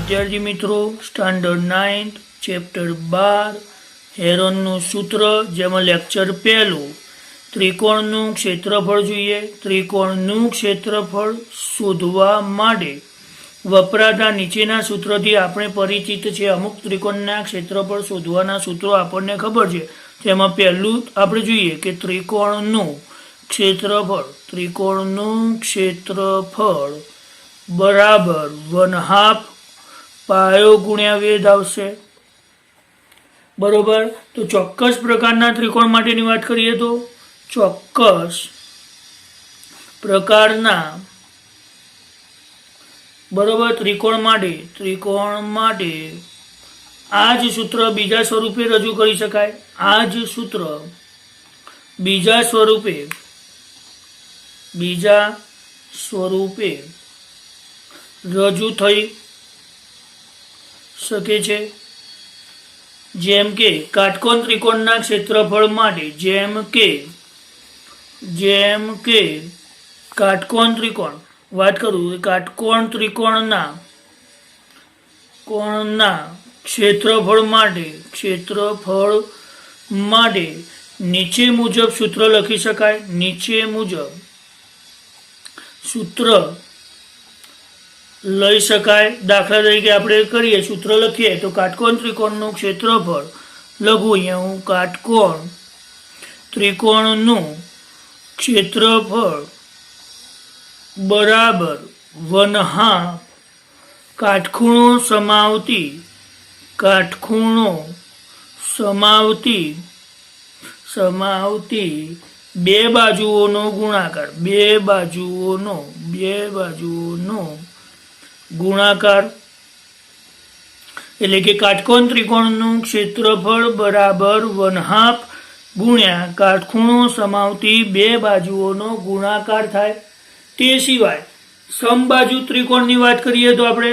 विद्यार्थी मित्रों standard 9 chapter 12 हेरोनનું સૂત્ર જેમાં લેક્ચર પહેલું ત્રિકોણનું ક્ષેત્રફળ જોઈએ। ત્રિકોણનું ક્ષેત્રફળ શોધવા માટે વપરાતા નીચેના સૂત્રથી આપણે પરિચિત છે। અમુક ત્રિકોણના ક્ષેત્રફળ શોધવાના સૂત્રો આપણને ખબર છે। તેમાં પહેલું આપણે જોઈએ કે ત્રિકોણનું ક્ષેત્રફળ बराबर 1/2 पायो गुण्या वेध आवशे। बरोबर। तो चौक्कस प्रकारना त्रिकोण माटेनी वात करीए तो चौक्कस प्रकारना बरोबर त्रिकोण माटे आज सूत्र बीजा स्वरूपे रजू करी शकाय। आज सूत्र बीजा स्वरूपे रजू थई शके छे। जेम के काटकोण त्रिकोणना क्षेत्रफळ माटे जेम के काटकोण त्रिकोण वात करूं काटकोण त्रिकोणना क्षेत्रफळ माटे नीचे मुजब सूत्र लखी शकाय। नीचे मुजब सूत्र लई शकाय। दाखला तरीके आपणे करीए सूत्र लखीए तो काटकोण त्रिकोणનું क्षेत्रफळ લખું અહીંયા હું કાટકોણ ત્રિકોણનું ક્ષેત્રફળ બરાબર 1/2 કાટખૂણો સમાવતી બે બાજુઓનો ગુણાકાર गुणाकार એટલે કે કાટકોણ ત્રિકોણનું ક્ષેત્રફળ બરાબર 1/2 ગુણ્યા કાટખૂણો સમાવતી બે બાજુઓનો ગુણાકાર થાય। તે સિવાય સમબાજુ ત્રિકોણની વાત કરીએ તો આપણે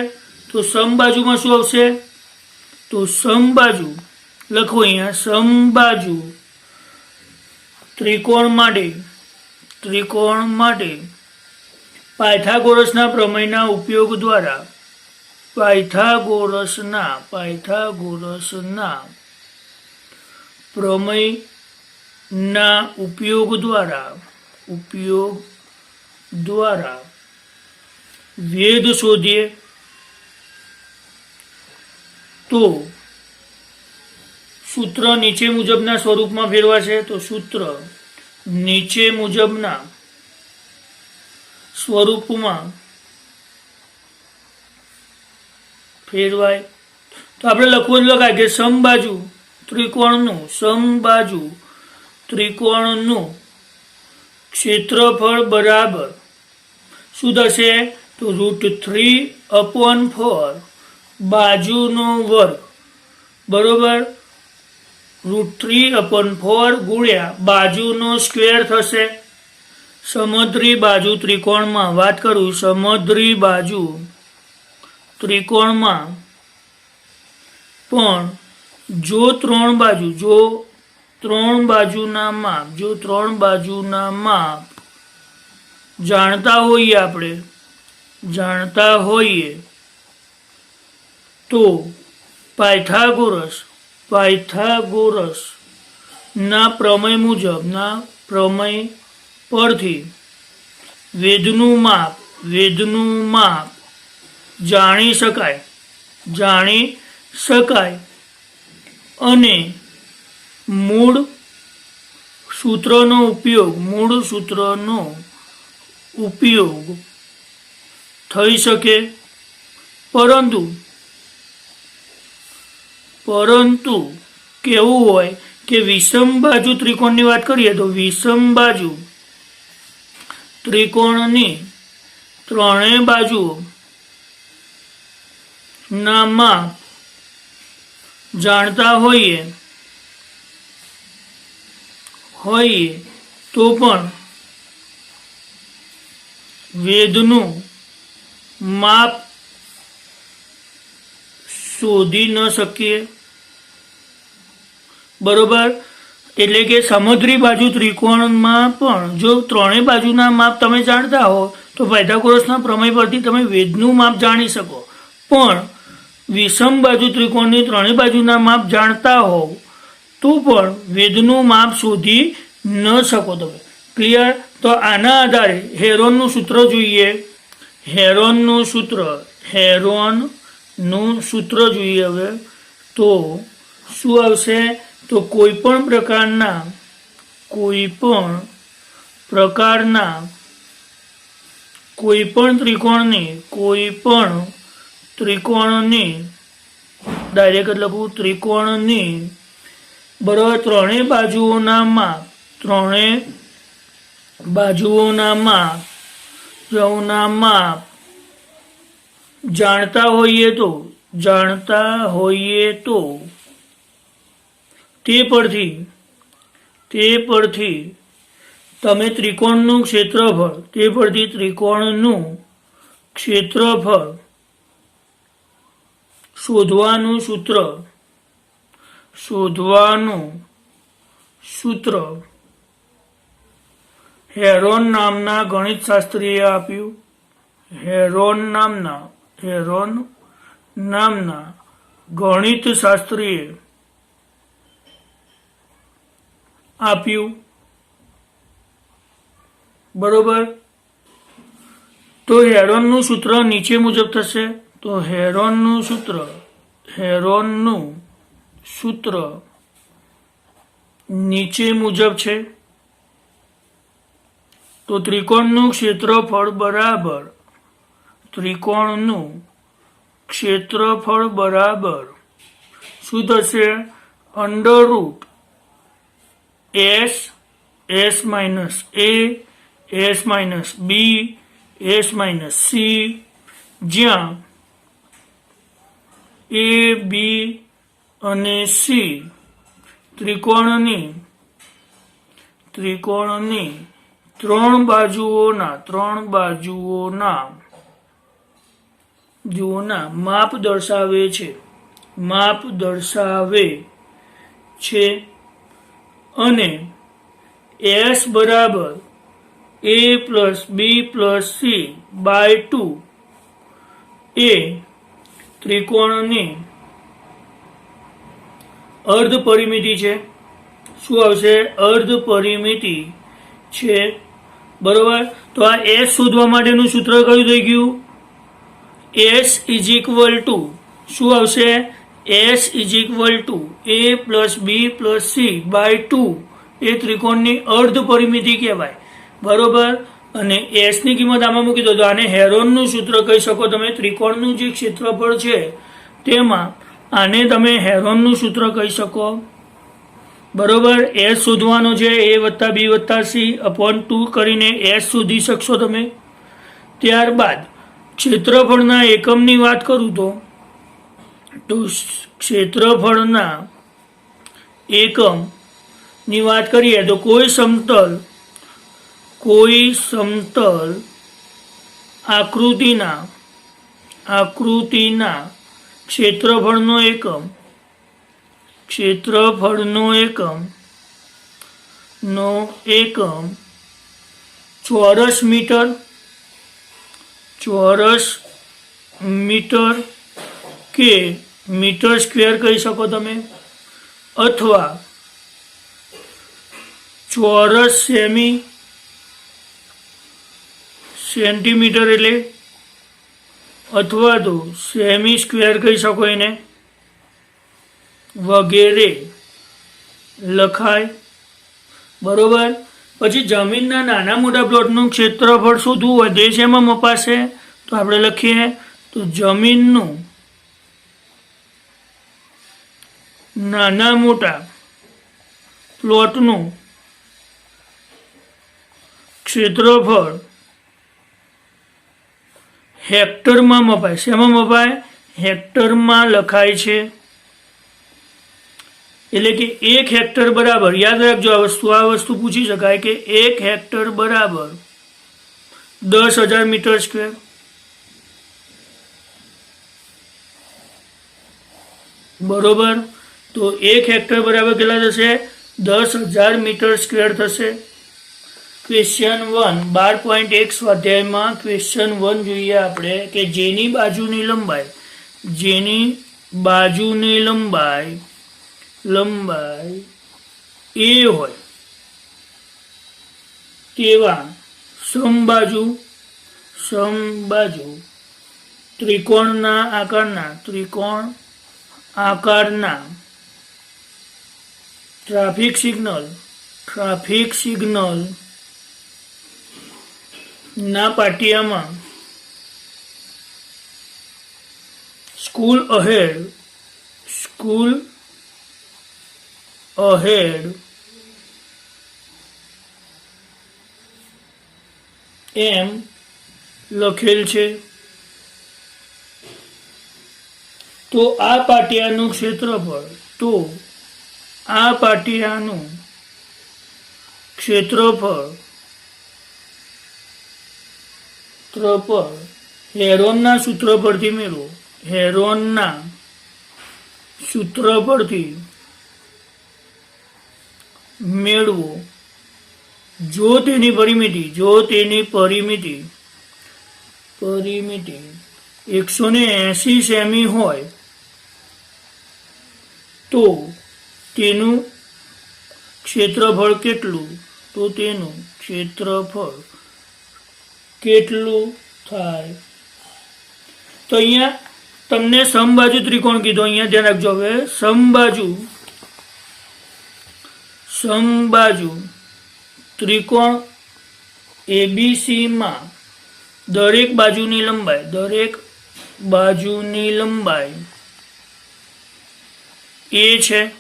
તો સમબાજુમાં શું આવશે તો સમબાજુ લખો અહીંયા સમબાજુ ત્રિકોણ માટે પાયથાગોરસના પ્રમેયના ઉપયોગ દ્વારા પાયથાગોરસના ઉપયોગ દ્વારા વેધ શોધીએ તો सूत्र नीचे मुजबना स्वरूपमां फेरवाशे। तो सूत्र नीचे मुजबना स्वरूप में फेरवाय तो आपणे लखवुं लगाय कि समबाजू त्रिकोणનું क्षेत्रफळ बराबर शुं थशे तो √3/4 बाजूनो वर्ग बरोबर √3/4 गुण्या बाजूनो स्क्वेर थशे। समद्री बाजू त्रिकोण में बात करूँ समद्री बाजू त्रिकोण में पण जो त्रण बाजूना माप जाणता होइए तो पायथागोरस ना प्रमेय परथी वेदનું માપ जाणी शकाय अने मूळ सूत्रनो उपयोग थई शके। परंतु केवुं होय के विषम बाजू त्रिकोणनी वात करीए तो विषम बाजू त्रिकोणनी त्रणेय बाजुओ ना माप जाणता होइए तो पण वेदનું माप शोधी न शकीए। बरोबर। એટલે કે સમદ્રી બાજુ ત્રિકોણમાં પણ જો ત્રણેય બાજુના માપ તમે જાણતા હો તો પાયથાગોરસના પ્રમેય પરથી તમે વેધનું માપ જાણી શકો। પણ વિષમ બાજુ ત્રિકોણની ત્રણેય બાજુના માપ જાણતા હોવ તો પણ વેધનું માપ શોધી ન શકો તમે. ક્લિયર? તો આના આધારે હેરોનનું સૂત્ર જોઈએ. હેરોનનું સૂત્ર જોઈએ હવે. તો શું આવશે? તો કોઈ પણ ત્રિકોણની ડાયરેક્ટ લખું, ત્રિકોણની બરાબર ત્રણેય બાજુઓના માપ જાણતા હોઈએ તો તે પરથી તમે ત્રિકોણનું ક્ષેત્રફળ શોધવાનું સૂત્ર હેરોન નામના ગણિતશાસ્ત્રીએ આપ્યું. હેરોન નામના ગણિતશાસ્ત્રીએ આપ્યું. બરોબર? તો હેરોનનું સૂત્ર નીચે મુજબ થશે. તો હેરોનનું સૂત્ર નીચે મુજબ છે. તો ત્રિકોણનું ક્ષેત્રફળ બરાબર શું થશે? Under root s minus a s minus b s minus c, જ્યાં a b અને c ત્રિકોણની ત્રણ બાજુઓના માપ દર્શાવે છે અને s બરાબર a plus b plus c by 2 એ ત્રિકોણની અર્ધ પરિમિતિ છે. શું આવશે? અર્ધ પરિમિતિ છે. બરોબર? તો આ s શોધવા માટેનું સૂત્ર કયું થઈ ગયું? s ઇઝ ઇક્વલ ટુ શું આવશે? s is equal to a plus b plus c by 2 એ ત્રિકોણની અર્ધ પરિમિતિ કહેવાય. બરોબર? અને s ની કિંમત આમાં મૂકી દો તો આને હેરોનનું સૂત્ર કહી શકો તમે. ત્રિકોણનું જે ક્ષેત્રફળ છે તેમાં આને તમે હેરોનનું સૂત્ર કહી શકો. બરોબર? s શોધવાનો છે, a વત્તા b વત્તા c અપોન 2 કરીને s શોધી શકશો તમે. ત્યારબાદ ક્ષેત્રફળના એકમની વાત કરું તો ક્ષેત્રફળના એકમની વાત કરીએ તો કોઈ સમતલ આકૃતિના ક્ષેત્રફળનો એકમ ચોરસ મીટર કે મીટર સ્ક્વેર કહી શકો તમે, અથવા ચોરસ સેન્ટીમીટર એટલે અથવા તો સેમી સ્ક્વેર કહી શકો એને, વગેરે લખાય. બરોબર? પછી જમીનના નાના મોટા પ્લોટનું ક્ષેત્રફળ શોધવું હોય તે શેમાં મપાશે? તો આપણે લખીએ તો જમીનનું નાના મોટા પ્લોટનું ક્ષેત્રફળ હેક્ટરમાં મપાય. શેમાં મપાય? હેક્ટરમાં લખાય છે. એટલે કે 1 હેક્ટર બરાબર, યાદ રાખજો આ વસ્તુ પૂછી શકાય કે 1 હેક્ટર બરાબર 10,000 મીટર સ્ક્વેર. બરોબર? તો 1 હેક્ટર બરાબર કેટલા થશે? 10,000 મીટર સ્ક્વેર થશે. ક્વેશ્ચન 1 12.1 સ્વાધ્યાયમાં ક્વેશ્ચન 1 જોઈએ આપણે કે જેની બાજુની લંબાઈ જેની બાજુની લંબાઈ એ હોય તેવા સમબાજુ ત્રિકોણ આકારના ટ્રાફિક સિગ્નલ ના પાટિયામાં સ્કૂલ અહેડ એમ લખેલ છે, તો આ પાટિયાનું ક્ષેત્રફળ હેરોનના સૂત્ર પરથી મેળવો જો તેની પરિમિતિ 180 સેમી હોય તો તેનું ક્ષેત્રફળ કેટલું થાય? તો અહીંયા તમને સમબાજુ ત્રિકોણ કીધો. અહીંયા ધ્યાન રાખજો. હવે સમબાજુ ત્રિકોણ એબીસી માં દરેક બાજુની લંબાઈ એ છે,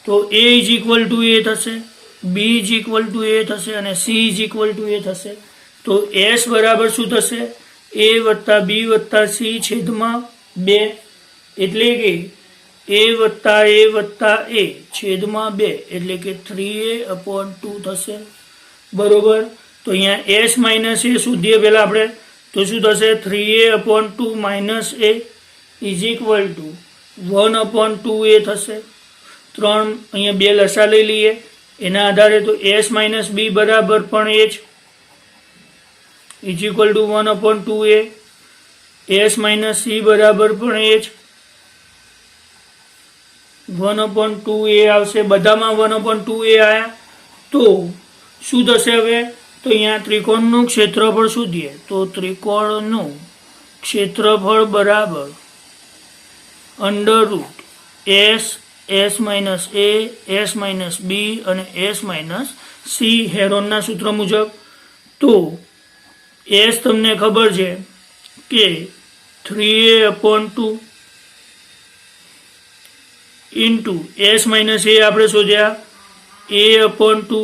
તો a = a થશે, b = a થશે અને c = a થશે. તો s બરાબર શું થશે? a + b + c છેદમાં 2, એટલે કે a + a છેદમાં 2, એટલે કે 3a/2 થશે. બરોબર. તો અહીંયા s - a શોધીએ પહેલા આપણે, તો શું થશે? 3a/2 - a = 1/2a થશે. 3 અહીંયા 2 લસા લઈ લઈએ એના આધારે, તો s - b બરાબર પણ a જ = 1/2a. s - c બરાબર પણ a જ 1/2a આવશે. બધામાં 1/2a આવ્યા. તો શું થશે હવે? તો અહીંયા ત્રિકોણનું ક્ષેત્રફળ શોધીએ, તો ત્રિકોણનું ક્ષેત્રફળ બરાબર √s s - a s - b અને s - c હેરોનના સૂત્ર મુજબ. તો s તમને ખબર છે કે 3a/2 ઇન્ટુ s - a આપણે શોધ્યા a/2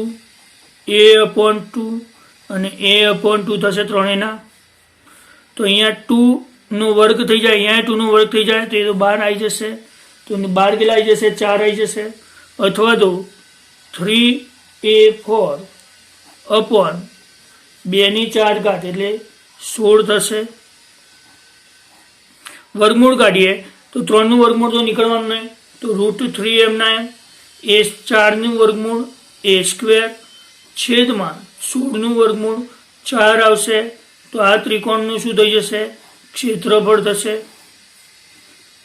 અને a/2 થશે ત્રણેયના. તો અહીંયા 2 નો વર્ગ થઈ જાય, અહીંયા 2 નો વર્ગ થઈ જાય, તો એ તો 12 આવી જશે. તો 12 કેટલા આવી જશે? 4 આવી જશે. અથવા તો 3a/4 એટલે 16 થશે. વર્ગમૂળ કાઢીએ તો 3 નું વર્ગમૂળ તો નીકળવાનું નહીં, તો √3m9 એ 4 નું વર્ગમૂળ a² છેદમાં 16 નું વર્ગમૂળ 4 આવશે. તો આ ત્રિકોણનું શું થઈ જશે? ક્ષેત્રફળ થશે.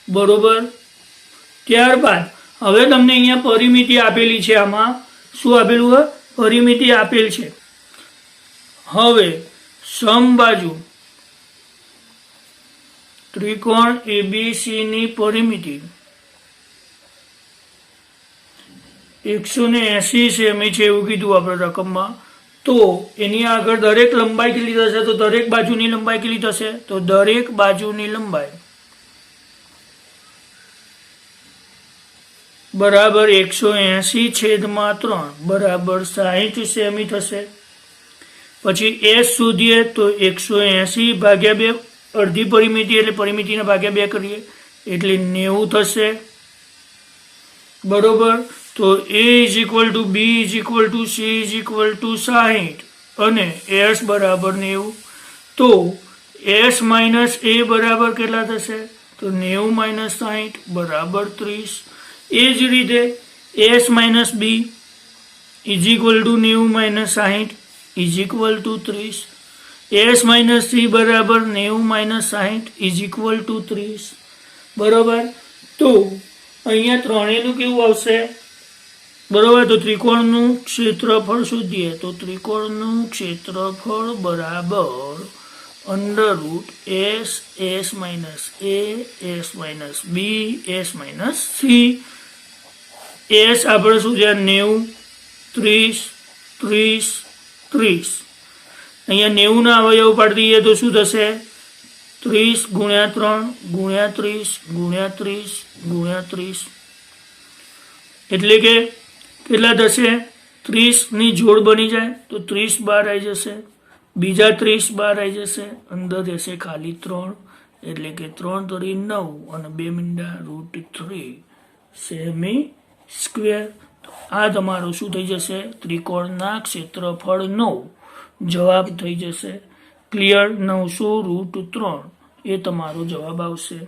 બરોબર. ત્યારબાદ હવે તમને અહીંયા પરિમિતિ આપેલી છે. આમાં શું આપેલું હોય? પરિમિતિ આપેલ છે. હવે સમબાજુ ત્રિકોણ એબીસી ની પરિમિતિ 180 સેમી છે એવું કીધું આપણે રકમમાં. તો એની આગળ દરેક લંબાઈ કેટલી થશે? તો દરેક બાજુની લંબાઈ કેટલી થશે? તો દરેક બાજુની લંબાઈ બરાબર 180/3 બરાબર 60 સેમી થશે. પછી s શોધીએ તો 180/2 અડધી પરિમિતિ એટલે પરિમિતિને ભાગ્યા 2 કરીએ એટલે 90 થશે. બરોબર. તો a = b = c = 60 અને s બરાબર 90. તો s - a બરાબર કેટલા થશે? તો 90 - 60 બરાબર 30. એ જ રીતે s - b = 90 - 60 = 30. s - c બરાબર 90 - 60 = 30. બરોબર. તો અહીંયા ત્રણેયનું કેવું આવશે? બરોબર. તો ત્રિકોણનું ક્ષેત્રફળ શોધીએ તો ત્રિકોણનું ક્ષેત્રફળ બરાબર √ s minus a s minus b s minus c. s આપણે શું છે? 90, 30, 30. અહીંયા 90 ના અવયવ પાડી દઈએ તો શું થશે? 30 × 3 × 30 × 30 × 30. એટલે કે કેટલા થશે? 30 ની જોડ બની જાય તો 30 બહાર આવી જશે, બીજા 30 બહાર આવી જશે, અંદર રહેશે ખાલી 3. એટલે કે 3 × 3 = 9 અને 2 મીંડા √3 સેમી સ્ક્વેર. આ તમારું શું થઈ જશે? ત્રિકોણના ક્ષેત્રફળનો જવાબ થઈ જશે. ક્લિયર? 900 √3 એ તમારો જવાબ આવશે.